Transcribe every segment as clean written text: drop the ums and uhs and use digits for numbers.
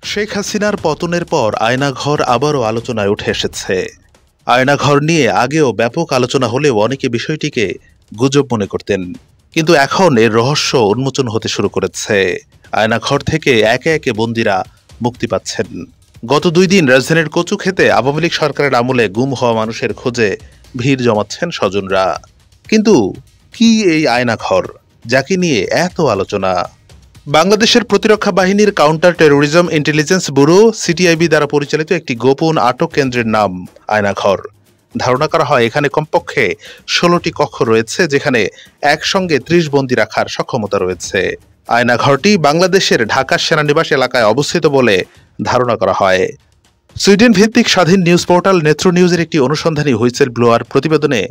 শেখ হাসিনার পতনের পর আয়নাঘর আবারও আলোচনায় উঠে এসেছে। আয়নাঘর নিয়ে আগেও ব্যাপক আলোচনা হলেও অনেকে বিষয়টিকে গুজব মনে করতেন, কিন্তু এখন এর রহস্য উন্মোচন হতে শুরু করেছে। আয়নাঘর থেকে একে একে বন্দীরা মুক্তি পাচ্ছেন। গত 2 দিন রাজধানীর কচুক্ষেতে আওয়ামী লীগ সরকারের আমলে গুম হওয়া মানুষের খোঁজে ভিড় জমাচ্ছেন স্বজনরা। কিন্তু কি এই আয়নাঘর, যাকে নিয়ে এত আলোচনা? বাংলাদেশের প্রতিরক্ষা বাহিনীর counter terrorism intelligence bureau CTIB দ্বারা পরিচালিত একটি গোপন আটক কেন্দ্রের নাম আয়নাঘর। ধারণা করা হয় এখানে কমপক্ষে 16টি কক্ষ রয়েছে, যেখানে একসঙ্গে 30 বন্দী রাখার সক্ষমতা রয়েছে। আয়নাঘরটি বাংলাদেশের ঢাকা সেনানিবাস এলাকায় অবস্থিত বলে ধারণা করা হয়। সুইডেন ভিত্তিক স্বাধীন নিউজ পোর্টাল নেত্র নিউজের একটি অনুসন্ধানী হুইসেল ব্লোয়ার প্রতিবেদনে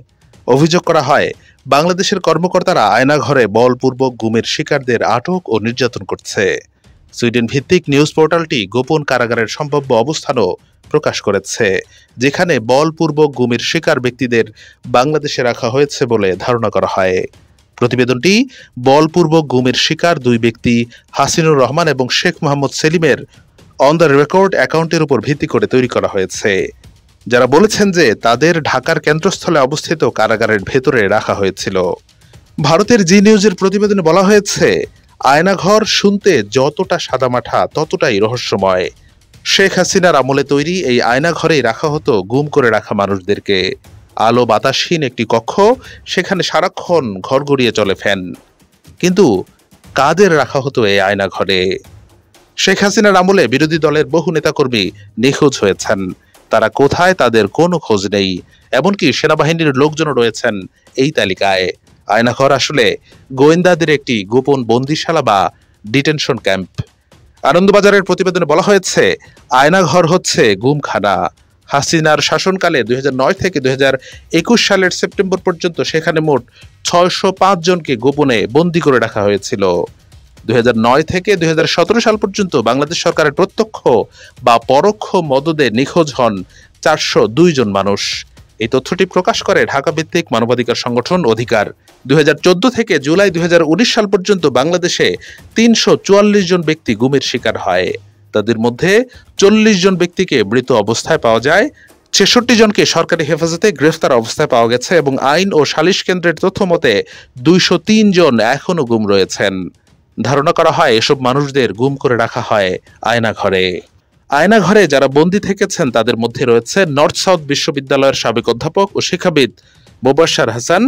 অভিযোগ করা হয়, বাংলাদেশের কর্মকর্তারা আয়নাঘরে বলপূর্বক গুমের শিকারদের আটক ও নির্যাতন করছে। সুইডেন ভিত্তিক নিউজ পোর্টালটি গোপন কারাগারের সম্ভাব্য অবস্থানও প্রকাশ করেছে, যেখানে বলপূর্বক গুমের শিকার ব্যক্তিদের বাংলাদেশে রাখা হয়েছে বলে ধারণা করা হয়। প্রতিবেদনটি বলপূর্বক গুমের শিকার 2 ব্যক্তি হাসিনুর রহমান এবং শেখ মোহাম্মদ সেলিমের অন দ্য রেকর্ড অ্যাকাউন্টের উপর ভিত্তি করে তৈরি করা হয়েছে, যারা বলেছেন যে তাদের ঢাকার কেন্দ্রস্থলে অবস্থিত কারাগারের ভেতরে রাখা হয়েছিল। ভারতের জি নিউজের প্রতিবেদনে বলা হয়েছে, আয়নাঘর শুনতে যতটা সাদামাঠা ততটাই রহস্যময়। শেখ হাসিনার আমলে তৈরি এই আয়নাঘরেই রাখা হতো গুম করে রাখা মানুষদেরকে। আলো বাতাসহীন একটি কক্ষ, সেখানে সারাক্ষণ ঘর গড়িয়ে চলে ফ্যান। কিন্তু কাদের রাখা হতো এই আয়নাঘরে? শেখ হাসিনার আমলে বিরোধী দলের বহু নেতাকর্মী নিখোঁজ হয়েছেন। তারা কোথায়, তাদের কোনো খোঁজ নেই। এমনকি সেনাবাহিনীর লোকজনও রয়েছেন এই তালিকায়। আয়নাঘর আসলে গোয়েন্দাদের একটি গোপন বন্দিশালা বা ডিটেনশন ক্যাম্প। আনন্দবাজারের প্রতিবেদনে বলা হয়েছে, আয়নাঘর হচ্ছে গুমখানা। হাসিনার শাসনকালে 2009 থেকে 2021 সালের সেপ্টেম্বর পর্যন্ত সেখানে মোট 605 জনকে গোপনে বন্দী করে রাখা হয়েছিল। 2009 থেকে 2017 সাল পর্যন্ত বাংলাদেশ সরকারের প্রত্যক্ষ বা পরোক্ষ মদদে নিখোঁজ হন 402 জন মানুষ। এই তথ্যটি প্রকাশ করে ঢাকা ভিত্তিক মানবাধিকার সংগঠন অধিকার। 2014 থেকে জুলাই 2019 সাল পর্যন্ত বাংলাদেশে 344 জন ব্যক্তি গুমের শিকার হয়। তাদের মধ্যে 40 জন ব্যক্তিকে মৃত অবস্থায় পাওয়া যায়, 66 জনকে সরকারি হেফাজতে গ্রেফতার অবস্থায় পাওয়া গেছে এবং আইন ও সালিশ কেন্দ্রের তথ্য মতে 203 জন এখনও গুম রয়েছেন। ধারণা করা হয় এসব মানুষদের গুম করে রাখা হয় আয়নাঘরে। আয়নাঘরে যারা বন্দী থেকেছেন তাদের মধ্যে রয়েছে নর্থ সাউথ বিশ্ববিদ্যালয়ের সাবেক অধ্যাপক ও শিক্ষাবিদ মোবাশ্বের হাসান,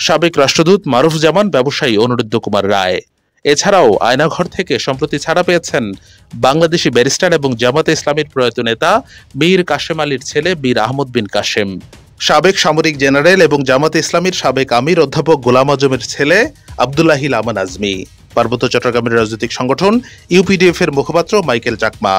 সাবেক রাষ্ট্রদূত মারুফ জামান, ব্যবসায়ী অনুরুদ্ধ কুমার রায়। এছাড়াও আয়নাঘর থেকে সম্প্রতি ছাড়া পেয়েছেন বাংলাদেশি ব্যারিস্টার এবং জামাতে ইসলামীর প্রয়াত নেতা মীর কাশেম আলীর ছেলে মীর আহমদ বিন কাশেম, সাবেক সামরিক জেনারেল এবং জামাতে ইসলামীর সাবেক আমির অধ্যাপক গোলাম আজমের ছেলে আব্দুল্লাহিল আমান আজমি, পার্বত্য চট্টগ্রামের রাজনৈতিক সংগঠন ইউপিডিএফ এর মুখপাত্র মাইকেল চাকমা।